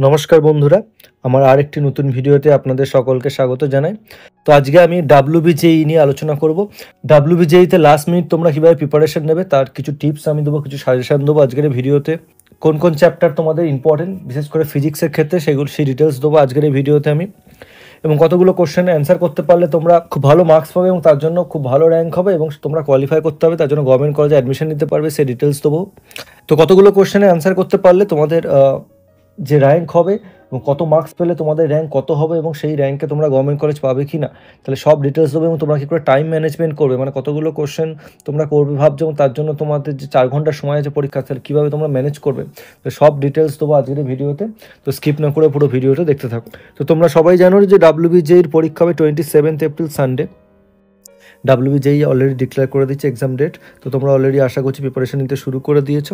নমস্কার বন্ধুরা, আমার আরেকটি নতুন ভিডিওতে আপনাদের সকলকে স্বাগত জানাই। তো আজকে আমি WBJEE নিয়ে আলোচনা করব। WBJEE তে লাস্ট মিনিট তোমরা কীভাবে প্রিপারেশন নেবে তার কিছু টিপস আমি দেবো, কিছু সাজেশন দেবো আজকের এই ভিডিওতে। কোন কোন চ্যাপ্টার তোমাদের ইম্পর্টেন্ট, বিশেষ করে ফিজিক্সের ক্ষেত্রে সেই ডিটেলস দেবো আজকের এই ভিডিওতে আমি। এবং কতগুলো কোশ্চেনে অ্যান্সার করতে পারলে তোমরা খুব ভালো মার্কস পাবে এবং তার জন্য খুব ভালো র্যাঙ্ক হবে এবং তোমরা কোয়ালিফাই করতে হবে, তার জন্য গভর্নমেন্ট কলেজে অ্যাডমিশন নিতে পারবে, সেই ডিটেলস দেবো। তো কতগুলো কোশ্চেনে অ্যান্সার করতে পারলে তোমাদের যে র্যাঙ্ক হবে এবং কত মার্কস পেলে তোমাদের র্যাঙ্ক কত হবে এবং সেই র্যাঙ্কে তোমরা গভর্নমেন্ট কলেজ পাবে কি না, তাহলে সব ডিটেলস দেবো। এবং তোমরা কী করে টাইম ম্যানেজমেন্ট করবে, মানে কতগুলো কোশ্চেন তোমরা করবে ভাবছো এবং তার জন্য তোমাদের যে 4 ঘন্টার সময় আছে পরীক্ষা, তাহলে কীভাবে তোমরা ম্যানেজ করবে, তো সব ডিটেলস দেবো আজকের ভিডিওতে। তো স্কিপ না করে পুরো ভিডিওটা দেখতে থাকো। তো তোমরা সবাই জানো যে WBJEE পরীক্ষা হবে 27 April Sunday. WBJEE already declare করে দিচ্ছে এক্সাম ডেট। তো তোমরা অলরেডি আশা করছি প্রিপারেশন নিতে শুরু করে দিয়েছো।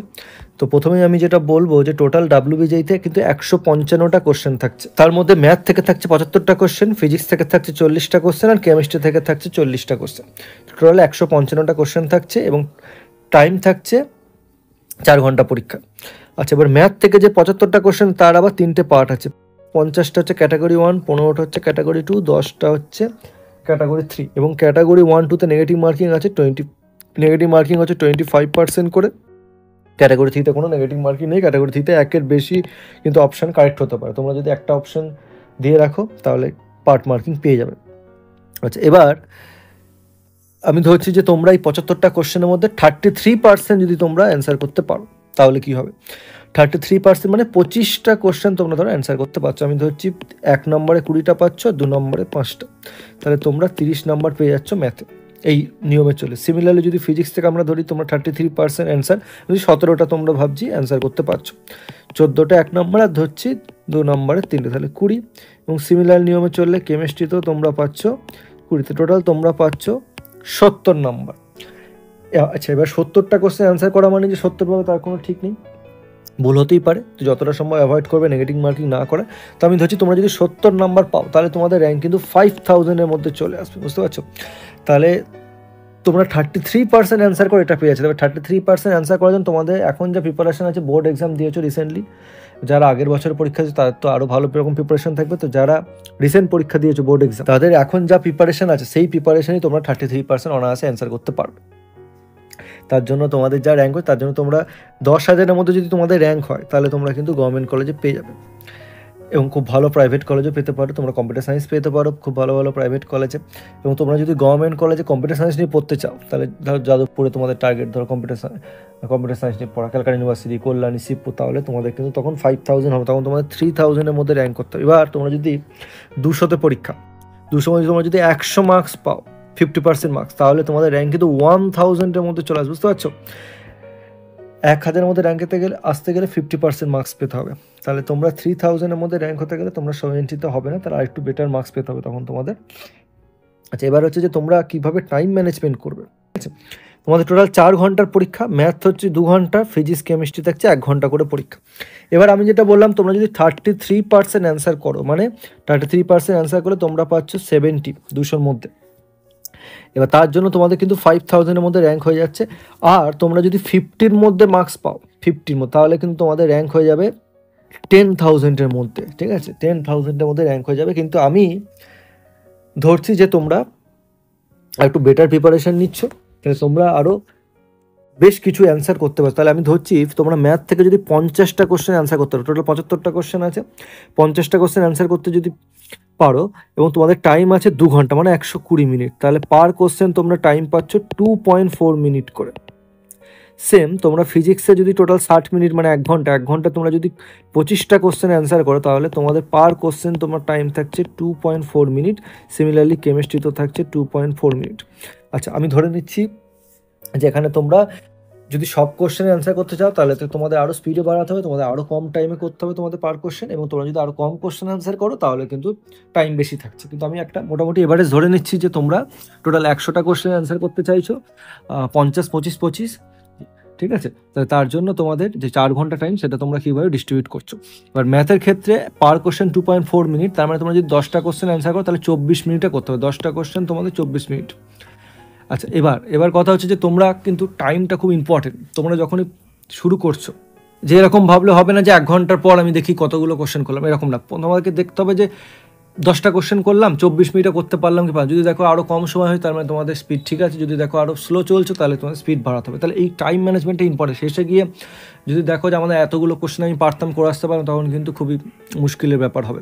তো প্রথমেই আমি যেটা বলবো যে টোটাল WBJEE-তে কিন্তু 155টা কোশ্চেন থাকছে। তার মধ্যে ম্যাথ থেকে থাকছে 75টা কোশ্চেন, ফিজিক্স থেকে থাকছে 40টা কোশ্চেন আর কেমিস্ট্রি থেকে থাকছে 40টা কোশ্চেন। টোটাল 155টা কোশ্চেন থাকছে এবং টাইম থাকছে 4 ঘন্টা পরীক্ষা। আচ্ছা, এবার ম্যাথ থেকে যে 75টা কোশ্চেন তার আবার 3টে পার্ট আছে। 50টা হচ্ছে ক্যাটাগরি 1, 15টা হচ্ছে ক্যাটাগরি 2, 10টা হচ্ছে ক্যাটাগরি 3। এবং ক্যাটাগরি 1-2-তে নেগেটিভ মার্কিং আছে 25% করে। ক্যাটাগরি 3-তে কোনো নেগেটিভ মার্কিং নেই। ক্যাটাগরি 3-তে 1-এর বেশি কিন্তু অপশান কারেক্ট হতে পারে। তোমরা যদি একটা অপশান দিয়ে রাখো তাহলে পার্ট মার্কিং পেয়ে যাবে। আচ্ছা, এবার আমি ধরছি যে তোমরা এই 75টা কোশ্চেনের মধ্যে 33% যদি তোমরা অ্যান্সার করতে পারো তাহলে কি হবে। 33% মানে 25টা কোশ্চেন তোমরা ধরো অ্যান্সার করতে পারছো। আমি ধরছি 1 নম্বরে 20টা পাচ্ছ, 2 নম্বরে 5টা, তাহলে তোমরা 30 নম্বর পেয়ে যাচ্ছ ম্যাথে, এই নিয়মে চলে। সিমিলারলি যদি ফিজিক্স থেকে আমরা ধরি তোমরা 33% অ্যান্সার, যদি 17টা তোমরা ভাবছি অ্যান্সার করতে পারছো, 14টা 1 নম্বর আর ধরছি 2 নম্বরে 3টে, তাহলে 20। এবং সিমিলার নিয়মে চললে কেমিস্ট্রিতেও তোমরা পাচ্ছ 20তে, টোটাল তোমরা পাচ্ছ 70 নম্বর। আচ্ছা, এবার 70টা কোশ্চেন অ্যান্সার করা মানে যে 70 পাবে তার কোনো ঠিক নেই, ভুল হতেই পারে। তো যতটা সম্ভব অ্যাভয়েড করবে নেগেটিভ মার্কিং না করা। তো আমি ধরছি তোমরা যদি 70 নাম্বার পাও তাহলে তোমাদের র্যাঙ্ক কিন্তু 5000-এর মধ্যে চলে আসবে, বুঝতে পারছো। তাহলে তোমরা 33% অ্যান্সার করে এটা পেয়ে যাচ্ছে। তবে 33% অ্যান্সার করার জন্য তোমাদের এখন যা প্রিপারেশন আছে, বোর্ড এক্সাম দিয়েছো রিসেন্টলি, যারা আগের বছরের পরীক্ষা দিয়েছে তাদের তো আরও ভালো এরকম প্রিপারেশন থাকবে। তো যারা রিসেন্ট পরীক্ষা দিয়েছো বোর্ড এক্সাম, তাদের এখন যা প্রিপারেশন আছে সেই প্রিপারেশনই তোমরা 33% অনায়াসে অ্যান্সার করতে পারবে। তার জন্য তোমাদের যা র্যাঙ্ক হয় তার জন্য তোমরা 10,000-এর মধ্যে যদি তোমাদের র্যাঙ্ক হয় তাহলে তোমরা কিন্তু গভর্নমেন্ট কলেজে পেয়ে যাবে এবং খুব ভালো প্রাইভেট কলেজও পেতে পারো। তোমরা কম্পিউটার সায়েন্স পেতে পারো খুব ভালো ভালো প্রাইভেট কলেজে। এবং তোমরা যদি গভর্নমেন্ট কলেজে কম্পিউটার সায়েন্স নিয়ে পড়তে চাও তাহলে ধরো যাদবপুরে তোমাদের টার্গেট, ধরো কম্পিউটার সায়েন্স নিয়ে পড়া, ক্যালকাটা ইউনিভার্সিটি, কল্যাণী, শিবপুর, তাহলে তোমাদের কিন্তু তখন 5000 হবে, তখন তোমাদের 3000-এর মধ্যে র্যাঙ্ক করতে হবে। এবার তোমরা যদি 200-তে পরীক্ষা, 200 মধ্যে তোমরা যদি 100 মার্কস পাও, 50% মার্কস, তাহলে তোমাদের র্যাঙ্ক কিন্তু 1000-এর মধ্যে চলে আসবে, বুঝতে পারছো। 1000-এর মধ্যে র্যাঙ্ক আসতে গেলে 50% মার্কস পেতে হবে। তাহলে তোমরা 3000-এর মধ্যে র্যাঙ্ক হতে গেলে তোমরা 70-তে হবে না, তাহলে আরেকটু বেটার মার্কস পেতে হবে তখন তোমাদের। আচ্ছা, এবার হচ্ছে যে তোমরা কীভাবে টাইম ম্যানেজমেন্ট করবে। আচ্ছা, তোমাদের টোটাল 4 ঘন্টার পরীক্ষা, ম্যাথ হচ্ছে 2 ঘন্টা, ফিজিক্স কেমিস্ট্রি থাকছে 1 ঘন্টা করে পরীক্ষা। এবার আমি যেটা বললাম, তোমরা যদি 33% অ্যান্সার করো, মানে 33% অ্যান্সার করে তোমরা পাচ্ছ 70, 200-র মধ্যে। এবার তার জন্য তোমাদের কিন্তু 5000-এর মধ্যে র্যাঙ্ক হয়ে যাচ্ছে। আর তোমরা যদি 50-র মধ্যে মার্কস পাও, 50-র মধ্যে, তাহলে কিন্তু তোমাদের র্যাঙ্ক হয়ে যাবে 10,000-এর মধ্যে, ঠিক আছে, 10,000-এর মধ্যে র্যাঙ্ক হয়ে যাবে। কিন্তু আমি ধরছি যে তোমরা একটু বেটার প্রিপারেশন নিচ্ছ, তাহলে তোমরা আরও বেশ কিছু অ্যান্সার করতে পারো। তাহলে আমি ধরছি তোমরা ম্যাথ থেকে যদি 50টা কোশ্চেন অ্যান্সার করতে পারো, টোটাল 75টা কোশ্চেন আছে, 50টা কোশ্চেন অ্যান্সার করতে যদি পারো এবং তোমাদের টাইম আছে 2 ঘন্টা মানে 120 মিনিট, তাহলে পার কোশ্চেন তোমরা টাইম পাচ্ছ 2.4 মিনিট করে। সেম তোমরা ফিজিক্সে যদি টোটাল 60 মিনিট মানে 1 ঘন্টা, 1 ঘন্টা তোমরা যদি 25টা কোশ্চেন অ্যান্সার করো তাহলে তোমাদের পার কোশ্চেন তোমার টাইম থাকছে 2.4 মিনিট। সিমিলারলি কেমিস্ট্রিতেও থাকছে 2.4 মিনিট। আচ্ছা, আমি ধরে নিচ্ছি যে এখানে তোমরা যদি সব কোশ্চেনে অ্যান্সার করতে চাও তাহলে তো তোমাদের আরও স্পিডে বাড়াতে হবে, তোমাদের আরও কম টাইমে করতে হবে তোমাদের পার কোশ্চেন। এবং তোমরা যদি আরও কম কোশ্চেন অ্যান্সার করো তাহলে কিন্তু টাইম বেশি থাকছে। কিন্তু আমি একটা মোটামুটি এভারেজ ধরে নিচ্ছি যে তোমরা টোটাল 100টা কোশ্চেন অ্যান্সার করতে চাইছো, 50, 25, 25, ঠিক আছে। তাহলে তার জন্য তোমাদের যে 4 ঘন্টা টাইম সেটা তোমরা কীভাবে ডিস্ট্রিবিউট করছো। এবার ম্যাথের ক্ষেত্রে পার কোশ্চেন 2.4 মিনিট, তার মানে তোমরা যদি 10টা কোশ্চেন অ্যান্সার করো তাহলে 24 মিনিটে করতে হবে, 10টা কোশ্চেন তোমাদের 24 মিনিট। আচ্ছা, এবার কথা হচ্ছে যে তোমরা কিন্তু টাইমটা খুব ইম্পর্টেন্ট। তোমরা যখনই শুরু করছো যে এরকম ভাবলে হবে না যে 1 ঘন্টার পর আমি দেখি কতগুলো কোশ্চেন করলাম, এরকম না। তোমাদেরকে দেখতে হবে যে 10টা কোশ্চেন করলাম, 24 মিনিটে করতে পারলাম কি পারলাম। যদি দেখো আরও কম সময় হয় তার মানে তোমাদের স্পিড ঠিক আছে, যদি দেখো আরও স্লো চলছে তাহলে তোমাদের স্পিড বাড়াতে হবে। তাহলে এই টাইম ম্যানেজমেন্টটা ইম্পর্টেন্ট। শেষে গিয়ে যদি দেখো যে আমাদের এতগুলো কোশ্চেন আমি পারতাম করে আসতে পারলাম, তখন কিন্তু খুবই মুশকিলের ব্যাপার হবে,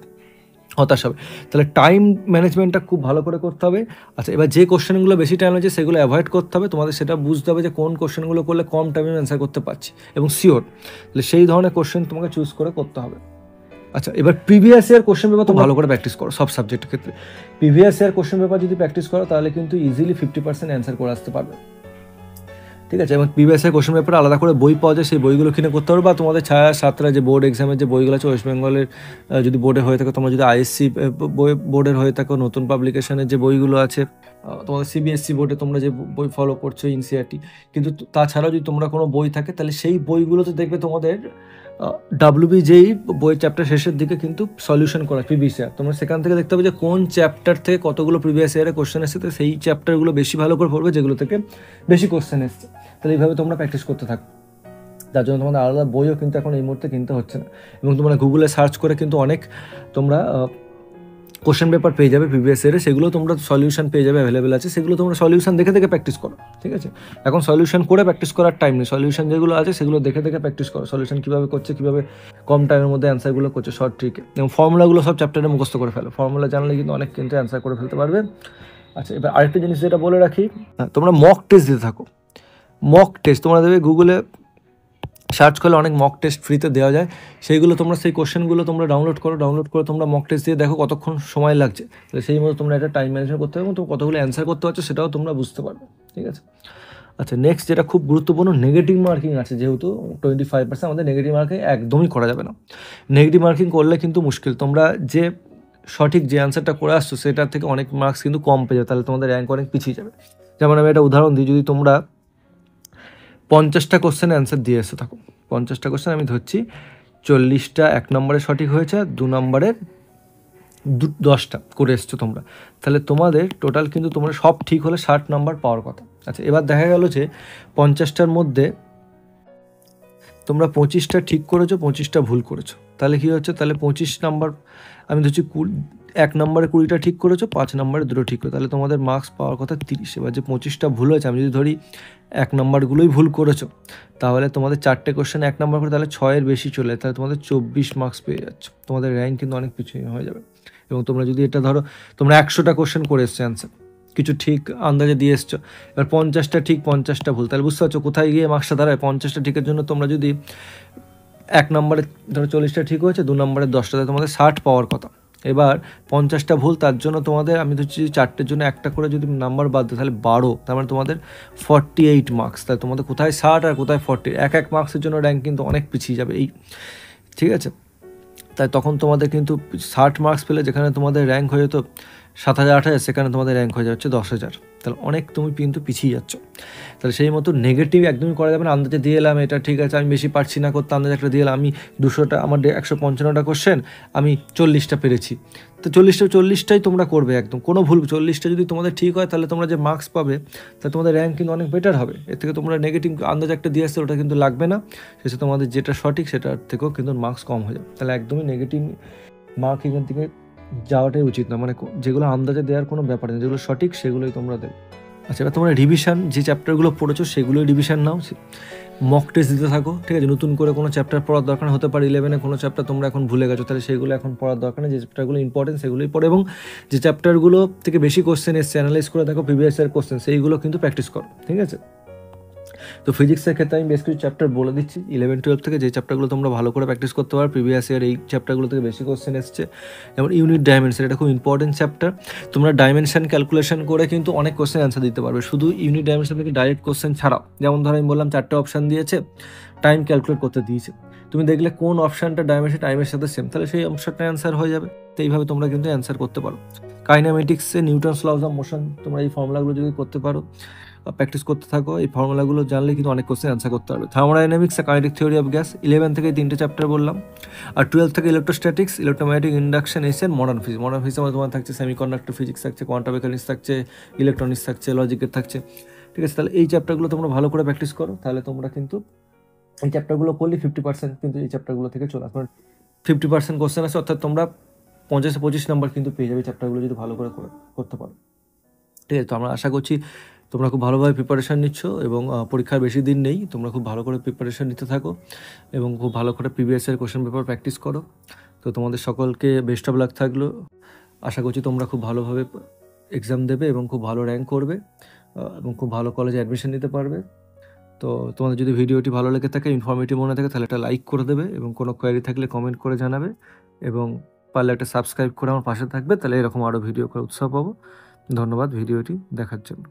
হতাশ হবে। তাহলে টাইম ম্যানেজমেন্টটা খুব ভালো করে করতে হবে। আচ্ছা, এবার যে কোশ্চেনগুলো বেশি টাইম লাগছে সেগুলো অ্যাভয়েড করতে হবে। তোমাদের সেটা বুঝতে হবে যে কোন কোশ্চেনগুলো করলে কম টাইমে অ্যান্সার করতে পারছি এবং শিওর, তাহলে সেই ধরনের কোশ্চেন তোমাকে চুজ করে করতে হবে। আচ্ছা, এবার প্রিভিয়াস ইয়ার কোশ্চেন পেপার তো ভালো করে প্র্যাকটিস করো সব সাবজেক্টের ক্ষেত্রে। প্রিভিয়াস ইয়ার কোশ্চেন পেপার যদি প্র্যাকটিস করো তাহলে কিন্তু ইজিলি 50% অ্যান্সার করে আসতে পারবে, ঠিক আছে। এবং প্রিভিয়াস ইয়ার কোশ্চেন পেপারে আলাদা করে বই পাওয়া যায়, সেই বইগুলো কিনে করতে পারো। বা তোমাদের ছায়া সাতরা যে বোর্ড এক্সামের যে বইগুলো আছে ওয়েস্ট বেঙ্গলের, যদি বোর্ডে হয়ে থাকে, তোমরা যদি আইএসসি বোর্ডের হয়ে থাকো, নতুন পাবলিকেশনের যে বইগুলো আছে, তোমাদের সিবিএসসি বোর্ডে তোমরা যে বই ফলো করছো এনসিইআরটি, কিন্তু তাছাড়াও যদি তোমরা কোনো বই থাকে তাহলে সেই বইগুলোতে দেখবে তোমাদের ডাব্লিউবি যেই বই চ্যাপ্টার শেষের দিকে কিন্তু সলিউশন করা প্রিভিয়াস ইয়ার, তোমরা সেখান থেকে দেখতে হবে যে কোন চ্যাপ্টার থেকে কতগুলো প্রিভিয়াস ইয়ারে কোশ্চেন এসেছে, তো সেই চ্যাপ্টারগুলো বেশি ভালো করে পড়বে যেগুলো থেকে বেশি কোশ্চেন এসছে। তাহলে এইভাবে তোমরা প্র্যাকটিস করতে থাকো। যার জন্য তোমাদের আলাদা বইও কিন্তু এখন এই মুহূর্তে কিনতে হচ্ছে না, এবং তোমরা গুগলে সার্চ করে কিন্তু অনেক তোমরা কোশ্চেন পেপার পেয়ে যাবে প্রিভিয়াস ইয়ারে, সেগুলো তোমরা সলিউশন পেয়ে যাবে, অ্যাভেলেবেল আছে, সেগুলো তোমরা সলিউশন দেখে দেখে প্র্যাকটিস করো, ঠিক আছে। এখন সলিউশন করে প্র্যাকটিস করার টাইম নেই, সলিউশন যেগুলো আছে সেগুলো দেখে দেখে প্র্যাকটিস করো, সলিউশন কীভাবে করছে, কীভাবে কম টাইমের মধ্যে অ্যান্সারগুলো করছে শর্ট ট্রিকে, এবং ফর্মুলাগুলো সব চ্যাপ্টারে মুখস্থ করে ফেলো। ফর্মুলা জানলে কিন্তু অনেক কিন্তু অ্যান্সার করে ফেলতে পারবে। আচ্ছা, এবার আরেকটা জিনিস যেটা বলে রাখি, তোমরা মক টেস্ট দিতে থাকো। মক টেস্ট তোমরা দেবে গুগলে সার্চ করলে অনেক মক টেস্ট ফ্রিতে দেওয়া যায়, সেইগুলো তোমরা সেই কোশ্চেনগুলো তোমরা ডাউনলোড করে তোমরা মক টেস্ট দিয়ে দেখো কতক্ষণ সময় লাগছে, তাহলে সেই মতো তোমরা একটা টাইম ম্যানেজমেন্ট করতে হবে এবং তো কতগুলো অ্যান্সার করতে পারছো সেটাও তোমরা বুঝতে পারবে, ঠিক আছে। আচ্ছা, নেক্সট যেটা খুব গুরুত্বপূর্ণ, নেগেটিভ মার্কিং আছে, যেহেতু 25% আমাদের নেগেটিভ মার্কিং একদমই করা যাবে না। নেগেটিভ মার্কিং করলে কিন্তু মুশকিল, তোমরা যে সঠিক যে অ্যান্সারটা করে আসছো সেটার থেকে অনেক মার্কস কিন্তু কম পেয়ে যাবে, তাহলে তোমাদের র্যাঙ্ক অনেক পিছিয়ে যাবে। যেমন আমি একটা উদাহরণ দিই, যদি তোমরা 50টা কোশ্চেনের অ্যান্সার দিয়ে এসে থাকো, 50টা কোশ্চেন আমি ধরছি, 40টা 1 নম্বরে সঠিক হয়েছে, 2 নম্বরের 10টা করে এসছো তোমরা, তাহলে তোমাদের টোটাল কিন্তু তোমরা সব ঠিক হলে 60 নম্বর পাওয়ার কথা। আচ্ছা, এবার দেখা গেল যে 50টার মধ্যে তোমরা 25টা ঠিক করেছো, 25টা ভুল করেছো, তাহলে কী হচ্ছে, তাহলে 25 নম্বর আমি ধরছি 1 নম্বরে 20টা ঠিক করেছো, 5 নম্বরে 2টো ঠিক করে, তাহলে তোমাদের মার্কস পাওয়ার কথা 30। এবার যে 25টা ভুল হয়েছে, আমি যদি ধরি 1 নম্বরগুলোই ভুল করেছো, তাহলে তোমাদের 4টে কোশ্চেন 1 নম্বর করে, তাহলে 6-এর বেশি চলে, তাহলে তোমাদের 24 মার্কস পেয়ে যাচ্ছ, তোমাদের র্যাঙ্ক কিন্তু অনেক পিছিয়ে হয়ে যাবে। এবং তোমরা যদি এটা ধরো তোমরা 100টা কোশ্চেন করে এসছো অ্যান্সার, কিছু ঠিক আন্দাজে দিয়ে এসছো, এবার 50টা ঠিক 50টা ভুল, তাহলে বুঝতে পারছো কোথায় গিয়ে মার্কসটা দাঁড়ায়। 50টা ঠিকের জন্য তোমরা যদি 1 নম্বরে ধরো 40টা ঠিক হয়েছে, 2 নম্বরে 10টাতে তোমাদের 60 পাওয়ার কথা, এবার 50টা ভুল, তার জন্য তোমাদের আমি ধরছি 4টের জন্য একটা করে যদি নাম্বার বাদ দেয় তাহলে 12, তার মানে তোমাদের 48 মার্কস। তাহলে তোমাদের কোথায় 60 আর কোথায় 40, এক মার্কসের জন্য র্যাঙ্ক কিন্তু অনেক পিছিয়ে যাবে এই, ঠিক আছে। তাই তখন তোমাদের কিন্তু 60 মার্কস পেলে যেখানে তোমাদের র্যাঙ্ক হয়ে যেত 7000-8000, সেখানে তোমাদের র্যাঙ্ক হয়ে যাচ্ছে 10,000, তাহলে অনেক তুমি কিন্তু পিছিয়ে যাচ্ছ। তাহলে সেই মতো নেগেটিভ একদমই করা যাবে না। আন্দাজে দিয়ে এলাম এটা ঠিক আছে, আমি বেশি পারছি না করতে, আন্দাজে একটা দিয়ে এলাম, আমি 200টা আমার 155টা কোশ্চেন আমি 40টা পেরেছি, তো 40টাই তোমরা করবে একদম কোনো ভুল। 40টা যদি তোমাদের ঠিক হয় তাহলে তোমরা যে মার্কস পাবে তাহলে তোমাদের র্যাঙ্ক কিন্তু অনেক বেটার হবে। এর থেকে তোমরা নেগেটিভ আন্দাজে একটা দিয়ে আসছে ওটা কিন্তু লাগবে না, শেষে তোমাদের যেটা সঠিক সেটার থেকেও কিন্তু মার্কস কম হয়ে যাবে। তাহলে একদমই নেগেটিভ মার্ক এখান থেকে যাওয়াটাই উচিত না, মানে যেগুলো আন্দাজে দেওয়ার কোনো ব্যাপার নেই, যেগুলো সঠিক সেগুলোই তোমরা দেবে। আচ্ছা, এবার তোমরা রিভিশন যে চ্যাপ্টারগুলো পড়েছো সেগুলোই রিভিশন নাও, মক টেস্ট দিতে থাকো, ঠিক আছে। নতুন করে কোনো চ্যাপ্টার পড়ার দরকার হতে পারে, 11-এ কোনো চ্যাপ্টার তোমরা এখন ভুলে গেছো, তাহলে সেগুলো এখন পড়ার দরকার নেই, যে চ্যাপ্টারগুলো ইম্পর্টেন্ট সেগুলোই পড়ে, এবং যে চ্যাপ্টারগুলো থেকে বেশি কোশ্চেন এসছে অ্যানালাইজ করে দেখো প্রিভিয়াস ইয়ার কোশ্চেন, সেইগুলো কিন্তু প্র্যাকটিস করো, ঠিক আছে। তো ফিজিক্সের ক্ষেত্রে আমি বেশ কিছু চ্যাপ্টার বলে দিচ্ছি 11-12 থেকে, যে চ্যাপ্টারগুলো তোমরা ভালো করে প্র্যাকটিস করতে পারো, প্রিভিয়াস ইয়ার এই চ্যাপ্টারগুলো থেকে বেশি কোশ্চেন এসছে। যেমন ইউনিট ডাইমেনশন, এটা খুব ইম্পর্টেন্ট চ্যাপ্টার, তোমরা ডাইমেনশন ক্যালকুলেশন করে কিন্তু অনেক কোশ্চেন অ্যান্সার দিতে পারবে, শুধু ইউনিট ডাইমেনশন থেকে ডাইরেক্ট কোশ্চেন ছাড়াও। যেমন ধরো আমি বললাম 4টে অপশান দিয়েছে, টাইম ক্যালকুলেট করতে দিয়েছে, তুমি দেখলে কোন অপশানটা টাইমের সাথে সেম, তাহলে সেই অপশানটা অ্যান্সার হয়ে যাবে। তো এইভাবে তোমরা কিন্তু অ্যান্সার করতে পারো। কাইনেমেটিক্সে নিউটনস লস অফ মোশন, তোমরা এই ফর্মুলাগুলো যদি করতে পারো, প্র্যাকটিস করতে থাকো, এই ফর্মুলাগুলো জানলে কিন্তু অনেক কোশ্চেন অ্যান্সার করতে পারবে। থার্মোডাইনামিক্স আর কাইনেটিক থিওরি অফ গ্যাস 11 থেকে 3টে চ্যাপ্টার বললাম, আর 12 থেকে ইলেকট্রোস্ট্যাটিক্স, ইলেকট্রোম্যাগনেটিক ইন্ডাকশন, এসে মডার্ন ফিজিক্স। মডার্ন ফিজিক্সে তোমার থাকছে সেমিকন্ডাক্টর ফিজিক্স থাকছে, কোয়ান্টাম মেকানিক্স থাকছে, ইলেকট্রনিক্স থাকছে, লজিকের থাকছে, ঠিক আছে। তাহলে এই চ্যাপ্টারগুলো তোমরা ভালো করে প্র্যাকটিস করো, তাহলে তোমরা কিন্তু এই চ্যাপ্টারগুলো করলে 50% কিন্তু এই চ্যাপ্টারগুলো থেকে চলে আসবে। 50% কোশ্চেন আছে, অর্থাৎ তোমরা 50-25 নাম্বার কিন্তু পেয়ে যাবে চ্যাপ্টারগুলো যদি ভালো করে করতে পারো। ঠিক আছে, তো আমরা আশা করছি তোমরা খুব ভালোভাবে প্রিপারেশান নিচ্ছ এবং পরীক্ষার বেশি দিন নেই, তোমরা খুব ভালো করে প্রিপারেশান নিতে থাকো এবং খুব ভালো করে প্রিভিয়াসের কোশ্চেন পেপার প্র্যাকটিস করো। তো তোমাদের সকলকে বেস্ট অফ লাক থাকলো। আশা করছি তোমরা খুব ভালোভাবে এক্সাম দেবে এবং খুব ভালো র্যাঙ্ক করবে এবং খুব ভালো কলেজে অ্যাডমিশন নিতে পারবে। তো তোমাদের যদি ভিডিওটি ভালো লেগে থাকে, ইনফরমেটিভ মনে থাকে, তাহলে একটা লাইক করে দেবে এবং কোনো কোয়ারি থাকলে কমেন্ট করে জানাবে এবং পারলে একটা সাবস্ক্রাইব করে আমার পাশে থাকবে, তাহলে এরকম আরও ভিডিও করে উৎসাহ পাবো। ধন্যবাদ ভিডিওটি দেখার জন্য।